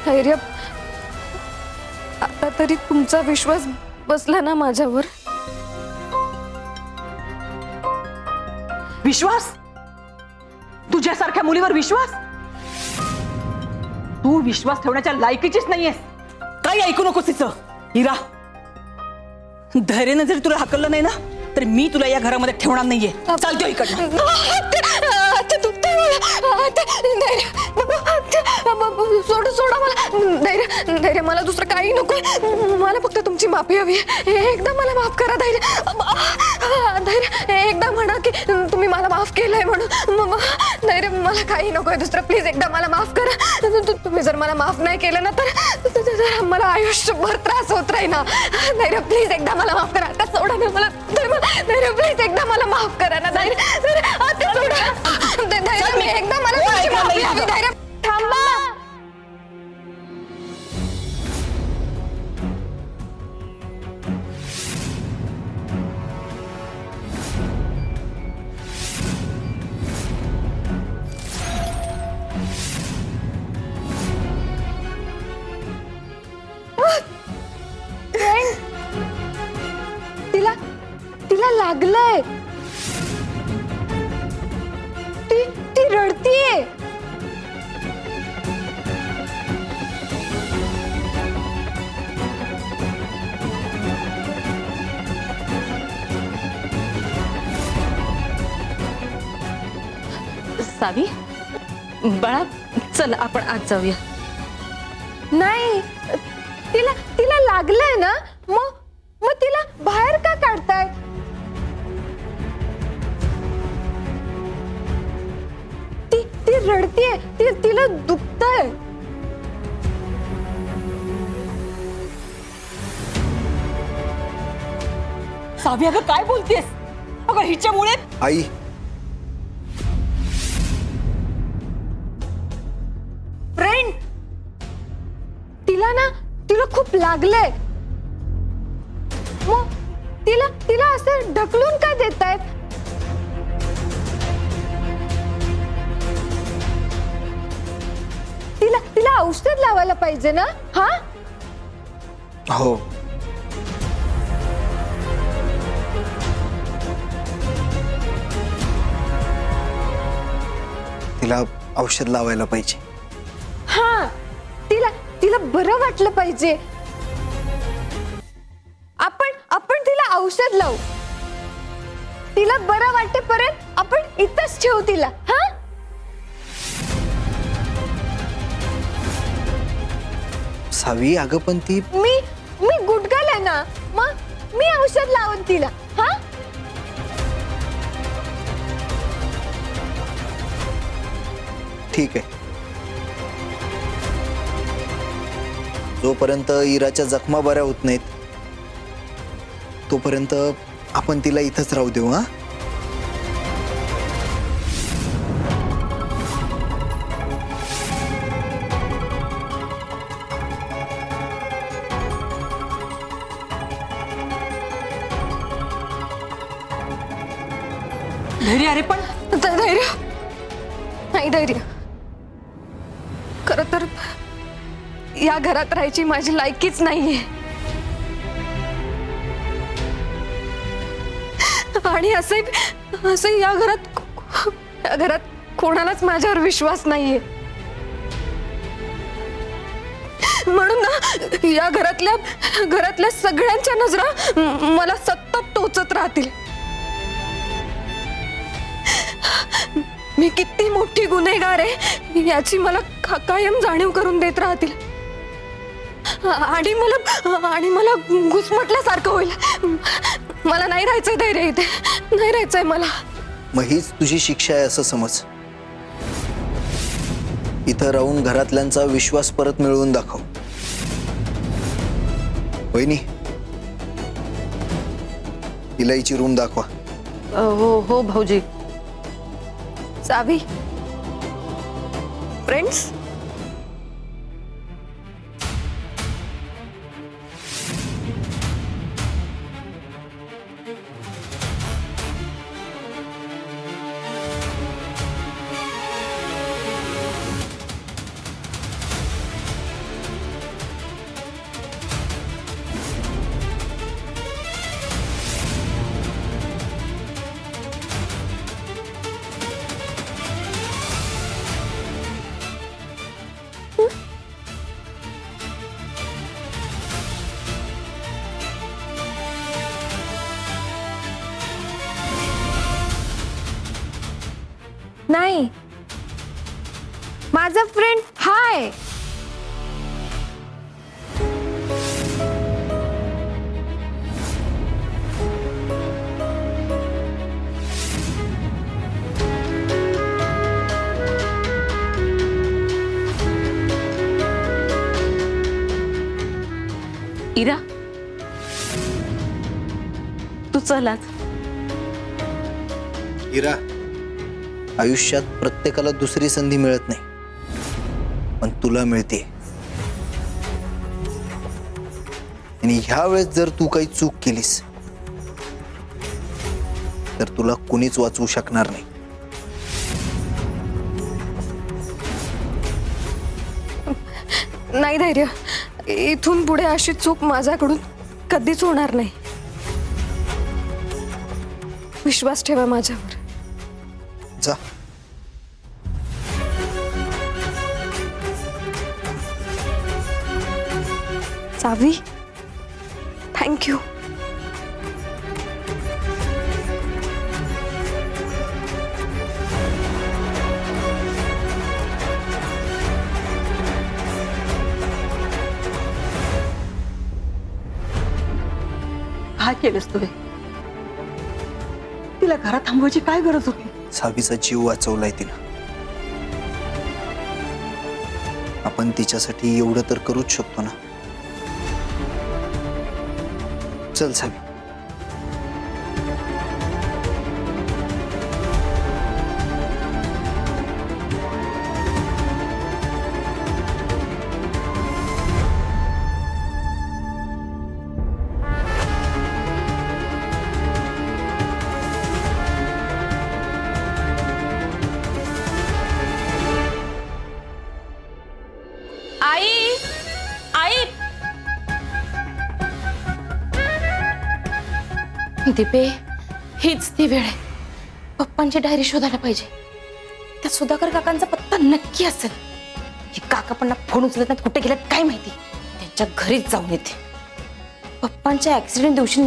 धैर्य, आता तरी तुमचा विश्वास बसला ना माझ्यावर? विश्वास? तुझ्यासारख्या मुलीवर विश्वास? तू विश्वास ठेवण्याच्या लायकीचीच नाहीयेस. काही ऐकू नकोस तिचं. हिरा, धैर्याने जर तुला हाकललं नाही ना तर मी तुला या घरामध्ये ठेवणार नाहीये. चालतो इकडनं. सोडा मला. धैर्य, मला दुसरं काही नको. मला फक्त तुमची माफी हवी. एकदा मला माफ करा धैर्य. एकदा म्हणा की तुम्ही मला माफ केलंय म्हणून. धैर्य, मला काही नकोय दुसरं. प्लीज एकदा मला माफ करा. तुम्ही जर मला माफ नाही केलं ना तर मला आयुष्यभर त्रास होत राहील ना. धैर्य, प्लीज एकदा मला माफ करा. आता सोडा ना मला. धैर्य, प्लीज एकदा मला माफ करा ना. धैर्य, आता सोडा. धैर्य, एकदा मला तुमची माफी हवी. धैर्य, थांबा. तिला लागलंय. ती रडतीये. सावी, बाळा, चल आपण आज जाऊया. नाही, तिला लागलंय ना. मग तिला बाहेर का काढताय? ती रडतीये. तिला दुखतंय. सावी, अगं काय बोलतेस? अगं हिच्यामुळे. आई, फ्रेंड, तिला खूप लागलंय. मग तिला असं ढकलून का देतायत? तिला औषध लावायला पाहिजे ना. हा, हो. तिला औषध लावायला पाहिजे. हा, तिला बरं वाटलं पाहिजे. आपण तिला औषध लावू. तिला बरं वाटेपर्यंत आपण इथंच ठेवू तिला. हा, सावी, अगं पण ती. मी गुडगल आहे ना. मग मी औषध लावून तिला. हा, ठीक आहे. जोपर्यंत इराच्या जखमा बऱ्या होत नाहीत तोपर्यंत आपण तिला इथंच राहू देऊ. हा, धैर्य, अरे पण धैर्य नाही. धैर्य, खरं तर या घरात राहायची माझी लायकीच नाहीये. आणि असं या घरात कोणालाच माझ्यावर विश्वास नाहीये. म्हणून ना या घरातल्या सगळ्यांच्या नजरा मला सतत टोचत राहतील. मी किती मोठी गुन्हेगार आहे याची मला कायम जाणीव करून देत राहतील. आणि मला घुसमटल्यासारखं होईल. मला नाही राहायचंय धैर्य इथे. नाही राहायचंय मला. मग हीच तुझी शिक्षा आहे असं समज. इथं राहून घरातल्यांचा विश्वास परत मिळवून दाखव. वहिनी, इलाईची रूम दाखवा. हो भाऊजी. सावी, फ्रेंड्स, माझा फ्रेंड हाय. इरा, तू चलात. इरा, आयुष्यात प्रत्येकाला दुसरी संधी मिळत नाही, पण तुला मिळते. आणि ह्या वेळेस जर तू काही चूक केलीस तर तुला कुणीच वाचवू शकणार नाही. नाही धैर्य, इथून पुढे अशी चूक माझ्याकडून कधीच होणार नाही. विश्वास ठेवा माझ्यावर. जा. चावी, थँक्यू. काय केलंस तू हे? तिला घरात थांबवायची काय गरज होती? सावीचा जीव वाचवलाय तिनं. आपण तिच्यासाठी एवढं तर करूच शकतो ना. चल सावी. आई, आई. दीपे, हीच ती वेळ आहे. पप्पांची डायरी शोधायला पाहिजे. त्या सुधाकर काकांचा पत्ता नक्की असेल. हे काका पण फोन उचलत नाहीत, कुठे गेलेत काय माहिती. त्यांच्या घरीच जाऊन येते. पप्पांच्या ऍक्सिडेंट दिवशी